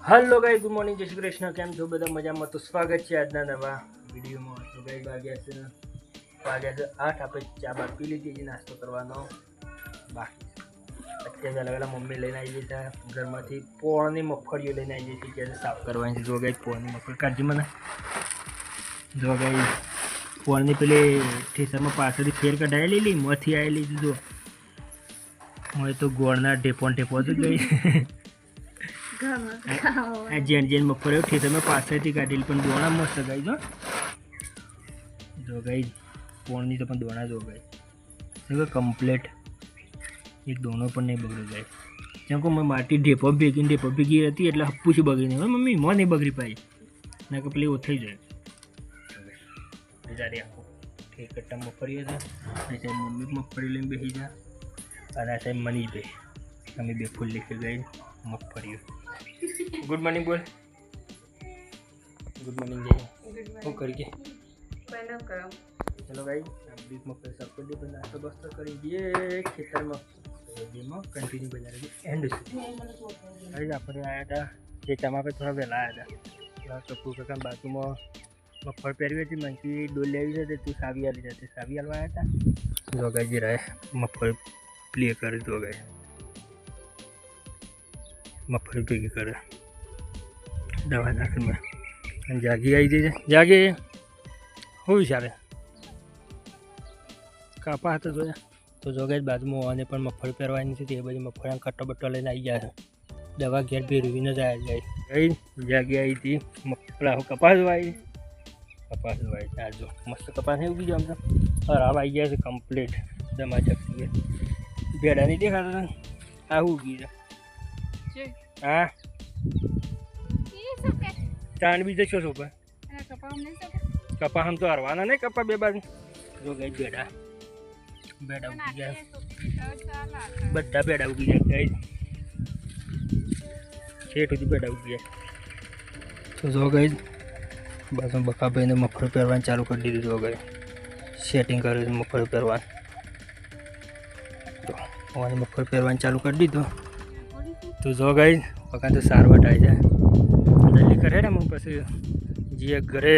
Hello guys, good morning, जय श्री कृष्ण। केम छो बधा मजामां? तो स्वागत है आज नवा विडियो में। तो गाइस वाग्या છે 8। આપણે ચા બા પી લીધી છે, નાસ્તો કરવાનો બાકી અત્યારે અલગ મમ્મી લઈને આવી જતા ઘરમાંથી પોળની મગફળીઓ લઈને આવી જતી ત્યારે સાફ કરવાની. જો ગાઈસ પોળની મગફળી કાઢી મને. જો ગાઈસ પોળની પેલી ઠેસરમાં પાછળથી ફેર કઢાયેલી મોથી આવેલી. જો હું તો ગોળના ઢેપો જ ગઈ. જેન મગફળી ઠેસરમાં પાછળથી કાઢેલી પણ દોણા મસ્ત ગાઈ. જો ગાઈ પોળની તો પણ દોણા જો ગાઈ કમ્પ્લેટ એક દોણો પણ નહીં બગડી જાય. જેમ કે મેં માટી ઢેપો ભેગી હતી એટલે હપ્પું બગડી નહીં. મમ્મી મોં નહીં બગડી પાઈ ના કે પેલી ઓથઈ જાય. જ્યારે આખો ઠેર કટ્ટા મગફળી હતા અને સાહેબ મમ્મી મગફળી લઈને બેસી જા અને આ સાહેબ મની બે અમે બે ફૂલ લીખી ગઈ મગફળીઓ. ગુડ મોર્નિંગ બોલ. ગુડ મોર્નિંગ જય. શું કરીએ चलो भाई बीच में पैसा कर दिए बना तो बस तो कर दिए खेतर में कंटिन्यू बना रहे एंड अरे अपने आया था खेतमा पे थोड़ा वहेला आया था कपूर काका बाजू में मगफळ પહેરવી હતી. મંકી ડોલ લેવી છે તું સાવી આલી જતી સાવી આલવા આવ્યા હતા. જો ગાય જે રહે મગફળ પ્લે કરે. જો ગાય મગફળી ભેગી કરે દવા નાખીને જાગી આવી જઈએ. જાગે શું વિચારે કાપા હતા જોયા તો જો ગાય બાજુમાં હોવાને પણ મગફળી પહેરવાની છે. તે બધી મગફળીના કટ્ટો બટ્ટો લઈને આવી જાય. દવા ઘેર ભેરવીને જ આવી જાય. ગઈ જાગી આવી હતી મગફળા કપાસ વાવી ત્યાં જો મસ્ત કપાસ નહીં ઉગી જાય. આમ તો ખરાબ આવી ગયા છે કમ્પ્લીટ દમા ચકતી ભેડા નહીં દેખાતા આવું ઉગી જાય. હા ચાંદ બી જશો છો પણ કપા આમ તો હરવાના નહીં કપા બે બાજુ. જો ગઈ બેડા ઉગી ગયા બધા બેડા ઉગી જાય ગઈ છેઠ સુધી બેડા ઉગી જાય. તો જો ગઈ બાજુ બકાભાઈને મગફળી પહેરવાનું ચાલુ કરી દીધું. જો ગઈ સેટિંગ કર્યું મગફળી પહેરવાનું. તો હોવાની મગફળી પહેરવાનું ચાલુ કરી દીધું. તો જો ગઈ બકા તો સારવટ આવી જાય જલ્દી કરે ને હું પછી જઈએ ઘરે.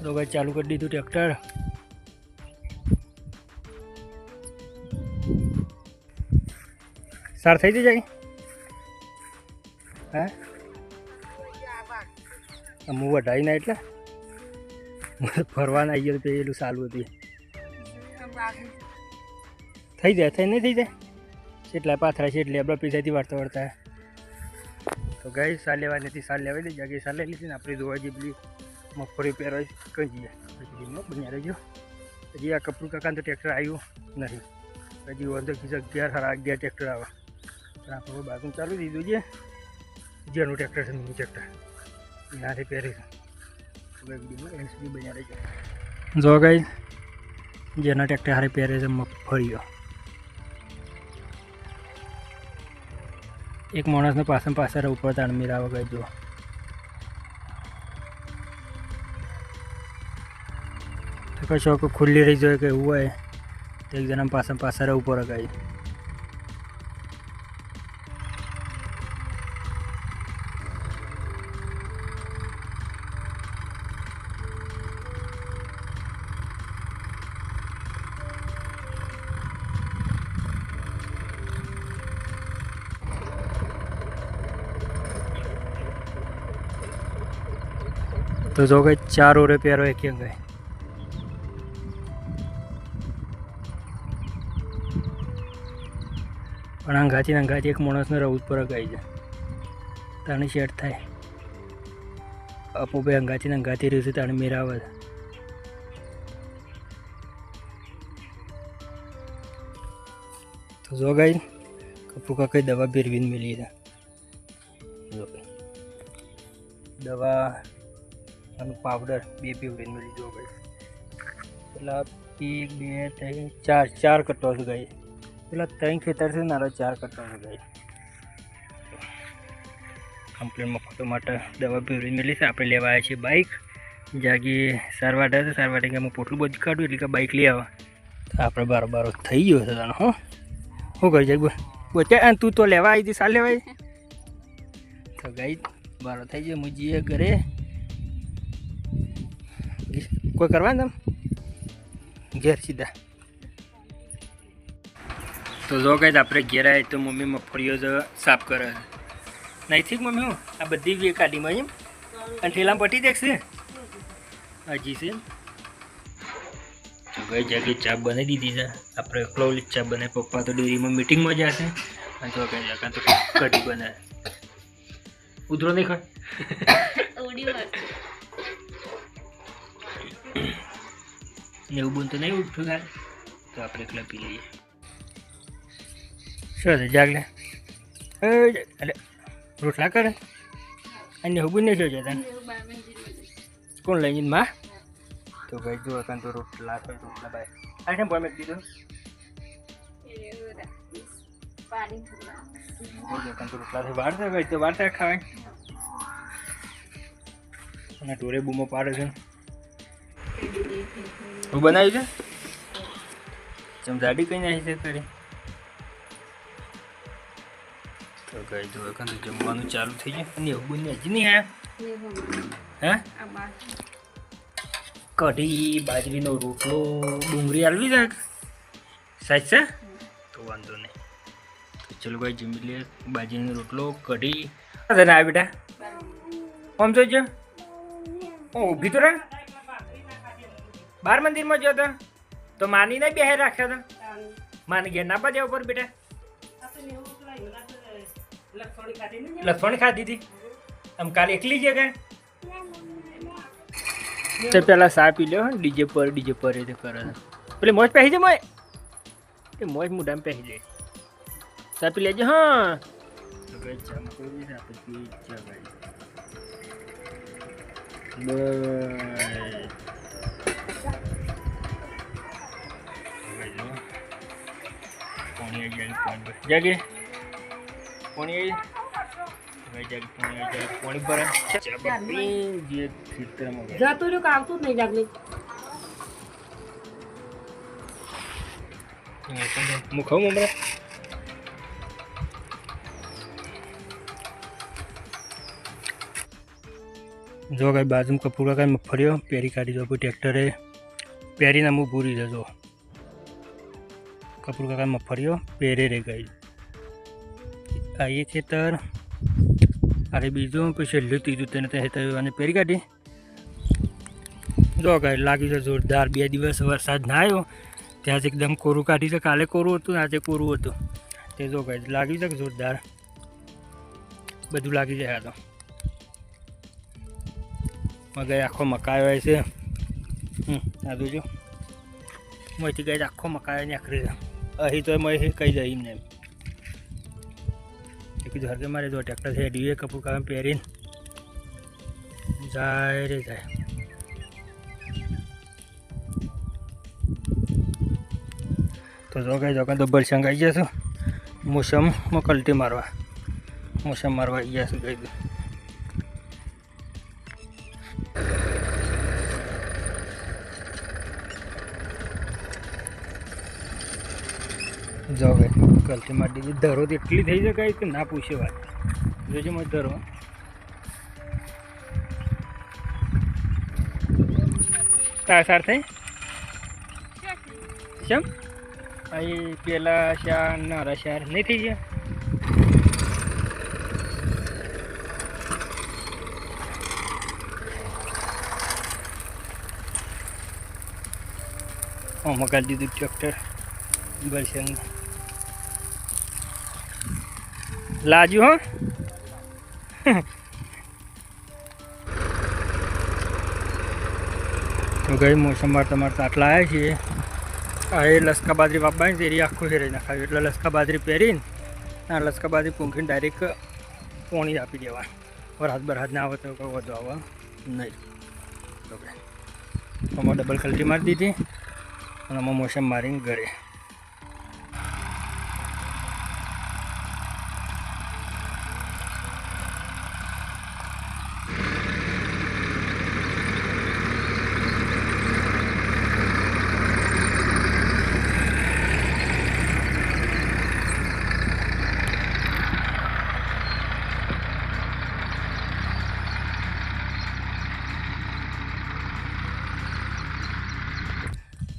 તો ભાઈ ચાલુ કરી દીધું ટ્રેક્ટર. સાર થઈ જાય. હા હું વઢાઈ ના એટલે ફરવાના આવી ગયો પેલું સારું હતું થઈ જાય થઈ નહીં થઈ જાય કેટલા પાથરા છે એટલે આપણા પૈસાથી વાળતા વળતા. તો ગઈ સાર લેવાની હતી સાર લેવાઈ દઈ જાગી સાર લઈ લીધી ને આપણે જોવા જઈએ પેલી મગફળી પહેરવા કઈ જઈએ બન્યા રહેજો. હજી આ કપરું કાકાને તો ટ્રેક્ટર આવ્યું નહીં. હજી વાંધો 11 ટ્રેક્ટર આવે પણ આપણે બાજુ ચાલુ દીધું છે. જેનું ટ્રેક્ટર છે મિની ટ્રેક્ટર નાથી પહેરીશું એન્સબી બન્યા રહેજો. જો ગઈ જેના ટ્રેક્ટર હારે પહેરે છે મગફળીઓ. એક માણસને પાછળ ઉપર તાણમીર આવે ગઈ. જો તો કશો ખુલ્લી રહી જાય કે એવું હોય તો એક જણા પાછળ ઉપર ગઈ. તો જો ગઈ 4 ઓરે પહેરો એક ગઈ. પણ અંગાથી એક માણસને રવું પર ગઈ જાય તાણી શેટ થાય. આપો ભાઈ અંગાથી રહ્યું છે તાણી મેરાવે. તો જો ગઈ કપુ કાકઈ દવા ભેરવીને મેલી છે. દવા અને પાવડર બે પીવડીને મળી. જો ગઈ પેલા 1 2 3 4 કટ્ટો છે ગઈ. પેલા 3 ખેતર છે નારો 4 કટ્ટો છે ગઈ. કમ્પ્લેન મફતો માટે દવા પીવડીને મળી છે. આપણે લેવા આવ્યા છીએ બાઇક. જાગી સારવાટા છે સારવાટી કે હું પોટલું બધું કાઢું એટલે કે બાઇક લઈ આવે તો આપણે બારો થઈ ગયો છે તાનો. હો શું કરી જાય બોલ. પોતે તું તો લેવા આવી હતી સા લેવાય તો ગઈ બારો થઈ જાય હું જઈએ ઘરે કોઈ કરવા ને ઘેર સીધા તો જો કઈ આપણે ઘેર આવે તો મમ્મી મગફળીઓ જ સાફ કરે નહીં ઠીક મમ્મી હું આ બધી વે કાઢીમાં એમ અને ઠેલામાં પટી દેખશે હજી છે તો ગઈ જાગી ચા બનાવી દીધી છે આપણે એકલો ચા બનાવી પપ્પા તો ડેરીમાં મિટિંગમાં જશે અને તો કઈ જગા તો કઢી બનાવે ઉધરો નહીં ખાય એવું બોલ તો નહીં ઉઠું થાય તો આપણે એકલા પી લઈએ શું છે જાગ લે અરે રોટલા કરે અને હું નહીં જોઈ જતા કોણ લઈ જઈને માં તો ભાઈ જો કાં તો રોટલા થાય રોટલા ભાઈ આ કેમ બોલ મેં કીધું કાં તો રોટલા થાય વાર થાય ભાઈ તો વાર થાય ખાવાય અને ટોરે બૂમો પાડે છે હું બનાવ્યું છે ચમચાડી કઈ નાખી છે તારી તો ગઈ જો કાં તો જમવાનું ચાલુ થઈ ગયું અને એવું બંને હજી નહીં આયા હે કઢી બાજરીનો રોટલો ડુંગળી આલવી જાય સાચ છે તો વાંધો નહીં તો ચલો ભાઈ જમી લે બાજરીનો રોટલો કઢી તને આ બેટા આમ જોઈજો હું ઊભી તો રહે બાર મંદિરમાં ગયો હતો તો માની નહીં બેહાર રાખ્યા હતા માને ઘેર ના પાડ્યા ઉપર બેટા લસણી ખાધી હતી આમ કાલે એકલી છે કાંઈ તો પેલા સા પી લ્યો ડીજે પર એ તો કરે પેલી મોજ પહેરી છે મોય એ મોજ મુઢામાં પહેરી લે સા પી લેજો હા જાગે પાણી પાણી ભરે જતું રહ્યું આવતું જ નહીં જાગલી હું ખાઉં મમરા જો કઈ બાજુમાં કપૂર કાંઈ મગફળીઓ પેરી કાઢી દો કોઈ ટ્રેક્ટરે પેરીને હું ભૂરી જજો કપૂર કાકા મગફળીઓ પેરે રે ગઈ આ એ ખેતર અરે બીજું પછી છેલ્લું ત્રીજું તેને ત્યાં અને પેરી કાઢી જો કાંઈ લાગ્યું છે જોરદાર 2 દિવસ વરસાદ ના આવ્યો ત્યાં જ એકદમ કોરું કાઢી છે કાલે કોરું હતું આજે કોરું હતું તે જો કાંઈ લાગ્યું છે કે જોરદાર બધું લાગી જાય તો મગાઈ આખો મકાઈ હોય છે આ જોજો મોઈથી ગઈ આખો મકાઈ નીકળી છે અહીં તો મેં કહી જાય એમને કીધું હરકે મારે જો ટ્રેક્ટર છે ડીએ કપૂર કામ પહેરીને જાય રે જાય તો જો કઈ તો બરસંગ આવી જશું મોસમમાં કલટી મારવા આવી જશું કહી દઉં જો ભાઈ કલટી મારી દીધી ધરો તો એટલી થઈ જાય કે ના પૂછે વાત જોજો મત ધરો સાર થઈ કેમ અહીં પેલા શાર નારા શાર નહીં થઈ ગયા મગાડી દીધું ટ્રેક્ટર બરસંગ લાજુ હો તો ગઈ મોસમ તમારે આટલા આવ્યા છીએ આ એ લસકા બાજરી વાપવાની તેરી આખું હેરી નાખાવ્યું એટલે લસકા બાજરી પહેરીને આ લસકા બાજરી પૂંખીને ડાયરેક્ટ પોણી આપી દેવા વરસાદ બરસાદ ના આવે તો કોઈ વધુ આવે નહીં તો આમાં ડબલ કલટી મારી દીધી અને આમાં મોસમ મારીને ઘરે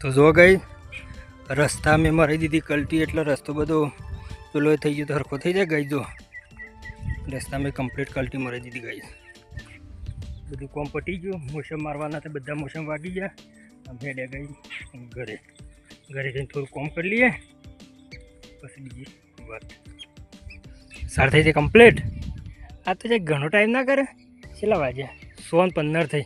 તો જો ગઈ રસ્તા મેં મારી દીધી કલટી એટલે રસ્તો બધો પેલો થઈ ગયો તો હરખો થઈ જાય ગઈ જો રસ્તા મેં કમ્પ્લીટ કલટી મારી દીધી ગઈ બધું કોમ પટી ગયું મોસમ મારવાના તો બધા મોસમ વાગી ગયા આમ હેડે ગઈ ઘરે ઘરે જઈને થોડું કોમ કરી લઈએ પછી બીજી વાત સાર થઈ જાય કમ્પ્લીટ આ તો જે ઘણો ટાઈમ ના કરે છેલ્લા વાગ્યા 1:15 થઈ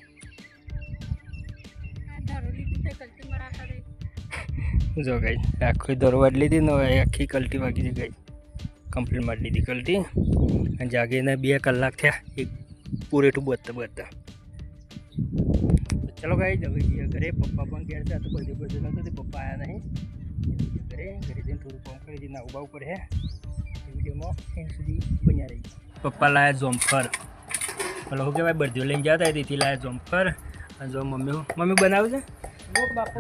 જો ગઈ આખી દરવાજ લીધી ને આખી કલટી વાગી ગઈ કમ્પ્લીટ મારી લીધી કલટી અને જાગીને 2 કલાક થયા એક પૂરેટું બધતા ચલો ગાઈ જવી જઈએ ઘરે પપ્પા પણ ઘેર છે તો બધું નહોતું તે પપ્પા આવ્યા નહીં ઘરે જઈને થોડું કામ કરી દઈને ઉભા ઉપર હે વિડીયોમાં એન્ડ સુધી બન્યા રહી પપ્પા લાયા જોમફર પેલો શું કહેવાય બરજીઓ લઈને જતા તેથી લાયા જોમફર અને જો મમ્મી બનાવે છે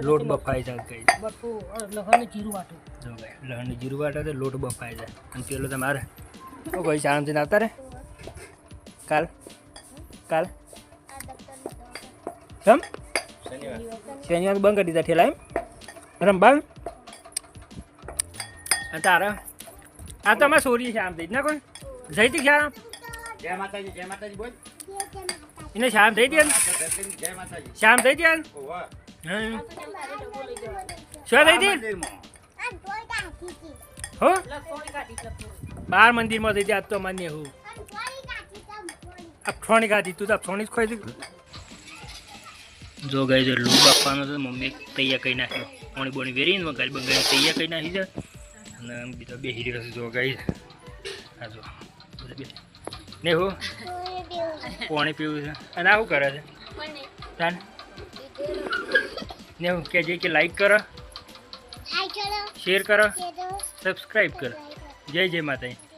લોટ બફાઈ જાય કઈ લહણ જીરું વાટું જો ભાઈ લહણની જીરું વાટા તો લોટ બફાઈ જાય અને પેલો તમારે શું કહી આરામથી આવતા રે કાલ કેમ શનિવાર બંધ કરી દીધા ઠેલા એમ રંબા અને તારા આ તો અમારે સોરી છે આમ થઈ ના કોઈ જઈ હતી ખ્યાલ જય માતાજી બોલ એને શામ થઈ દે જય માતાજી શામ થઈ દે ઓવા શું થઈ દે હો બાર મંદિરમાં થઈ જાય આજ તો માન્ય હું અફ્રોણી ખાધી તું તો અફ્રોણી જ ખોઈ દીધું જો ગઈ છે લૂટ આપવાનો છે મમ્મી તૈયાર કરી નાખ્યો પાણી બોણી વેરીને વગાડી બગાડી તૈયાર કરી નાખી છે અને બીજો બેસી રહ્યો છે જો ગઈ હા જો ને હું પાણી પીવું છે અને આ શું કરે છે ચાલ ને હું કહેજે કે લાઈક કરો શેર કરો સબસ્ક્રાઈબ કરો જય જય માતાજી